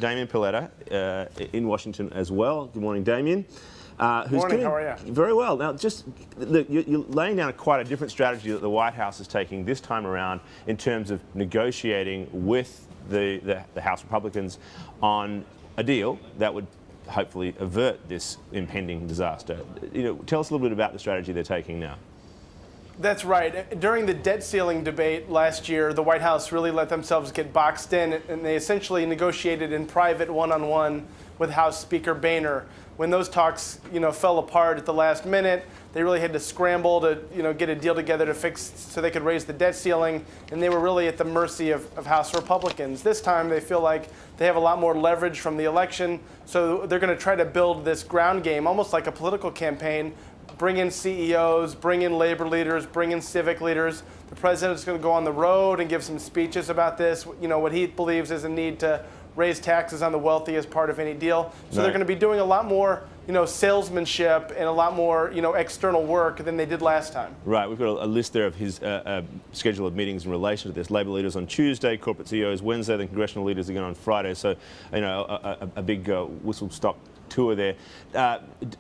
Damien Paletta in Washington as well. Good morning, Damien. Morning, how are you? Very well. Now, just you're laying down quite a different strategy that the White House is taking this time around in terms of negotiating with the House Republicans on a deal that would hopefully avert this impending disaster. Tell us a little bit about the strategy they're taking now. That's right. During the debt ceiling debate last year, the White House really let themselves get boxed in, and they essentially negotiated in private one-on-one with House Speaker Boehner. When those talks, fell apart at the last minute, they really had to scramble to, get a deal together to fix so they could raise the debt ceiling, and they were really at the mercy of House Republicans. This time, they feel like they have a lot more leverage from the election, so they're going to try to build this ground game, almost like a political campaign. Bring in CEOs, bring in labor leaders, bring in civic leaders. The president's going to go on the road and give some speeches about this, what he believes is a need to raise taxes on the wealthy as part of any deal. So They're going to be doing a lot more, salesmanship and a lot more, external work than they did last time. Right. We've got a list there of his schedule of meetings in relation to this. Labor leaders on Tuesday, corporate CEOs Wednesday, then congressional leaders again on Friday. So, a big whistle-stop tour there.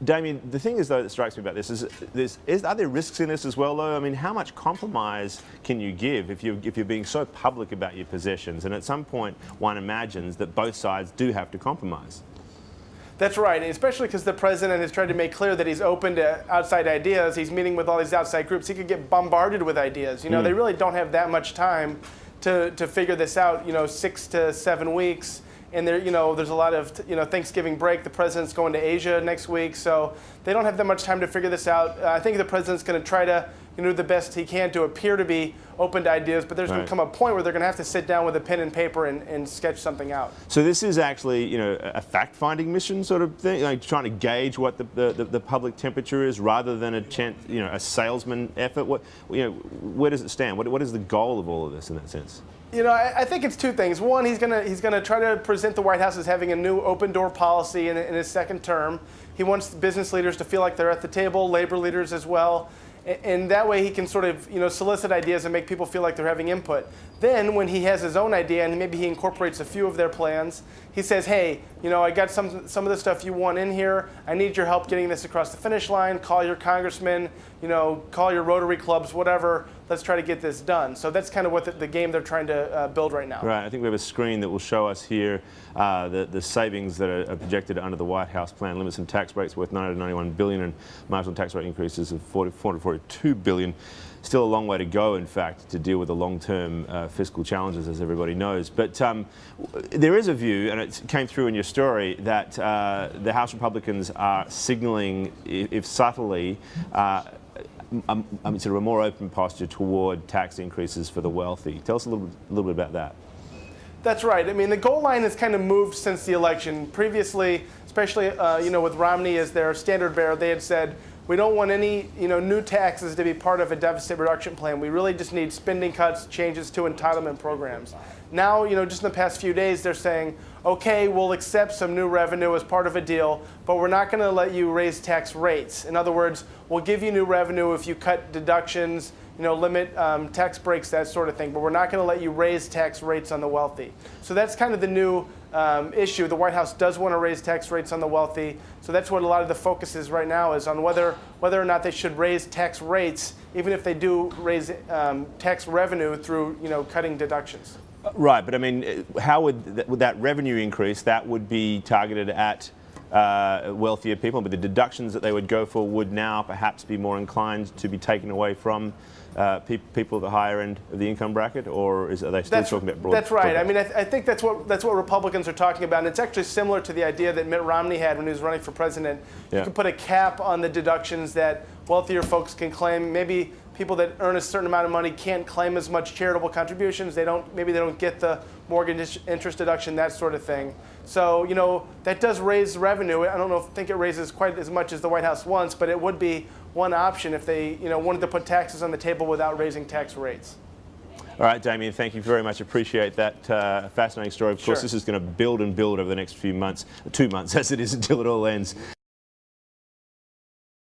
Damien, the thing is, though, that strikes me about this is are there risks in this as well, though? I mean, how much compromise can you give if you're being so public about your possessions? And at some point, one imagines that both sides do have to compromise. That's right, and especially because the president has tried to make clear that he's open to outside ideas. He's meeting with all these outside groups. He could get bombarded with ideas. They really don't have that much time to figure this out, 6 to 7 weeks. And there's a lot of Thanksgiving break. The president's going to Asia next week, so they don't have that much time to figure this out. I think the president's going to try to do the best he can to appear to be open to ideas, but there's going to come a point where they're going to have to sit down with a pen and paper and sketch something out. So this is actually a fact-finding mission sort of thing, like trying to gauge what the public temperature is, rather than a salesman effort. Where does it stand? What is the goal of all of this in that sense? I think it's two things. One, he's gonna try to present the White House as having a new open door policy in his second term. He wants business leaders to feel like they're at the table, labor leaders as well. And that way he can sort of solicit ideas and make people feel like they're having input. Then when he has his own idea and maybe he incorporates a few of their plans, he says, hey, I got some of the stuff you want in here. I need your help getting this across the finish line. Call your congressman, call your Rotary clubs, whatever. Let's try to get this done. So that's kind of what the game they're trying to build right now. Right. I think we have a screen that will show us here the savings that are projected under the White House plan. Limits and tax breaks worth $991 billion and marginal tax rate increases of $442 billion. Still a long way to go, in fact, to deal with the long-term fiscal challenges, as everybody knows. But there is a view, and it came through in your story, that the House Republicans are signaling, if subtly, sort of a more open posture toward tax increases for the wealthy. Tell us a little bit about that. That's right. I mean, the goal line has kind of moved since the election. Previously, especially with Romney as their standard bearer, they had said, we don't want any new taxes to be part of a deficit reduction plan. We really just need spending cuts, changes to entitlement programs. Now, just in the past few days, they're saying, okay, we'll accept some new revenue as part of a deal, but we're not going to let you raise tax rates. In other words, we'll give you new revenue if you cut deductions, limit tax breaks, that sort of thing, but we're not going to let you raise tax rates on the wealthy. So that's kind of the new issue. The White House does want to raise tax rates on the wealthy, so that's what a lot of the focus is right now, is on whether or not they should raise tax rates, even if they do raise tax revenue through cutting deductions. Right, but I mean, how would that revenue increase, that would be targeted at wealthier people, but the deductions that they would go for would now perhaps be more inclined to be taken away from people at the higher end of the income bracket, or are they still talking about broad? That's right. I mean, I think that's what Republicans are talking about, and it's actually similar to the idea that Mitt Romney had when he was running for president. You could put a cap on the deductions that wealthier folks can claim. Maybe people that earn a certain amount of money can't claim as much charitable contributions. Maybe they don't get the mortgage interest deduction, that sort of thing. So, that does raise revenue. I don't think it raises quite as much as the White House wants, but it would be one option if they, wanted to put taxes on the table without raising tax rates. All right, Damien, thank you very much. Appreciate that fascinating story. Of course, this is going to build and build over the next few months, 2 months as it is until it all ends.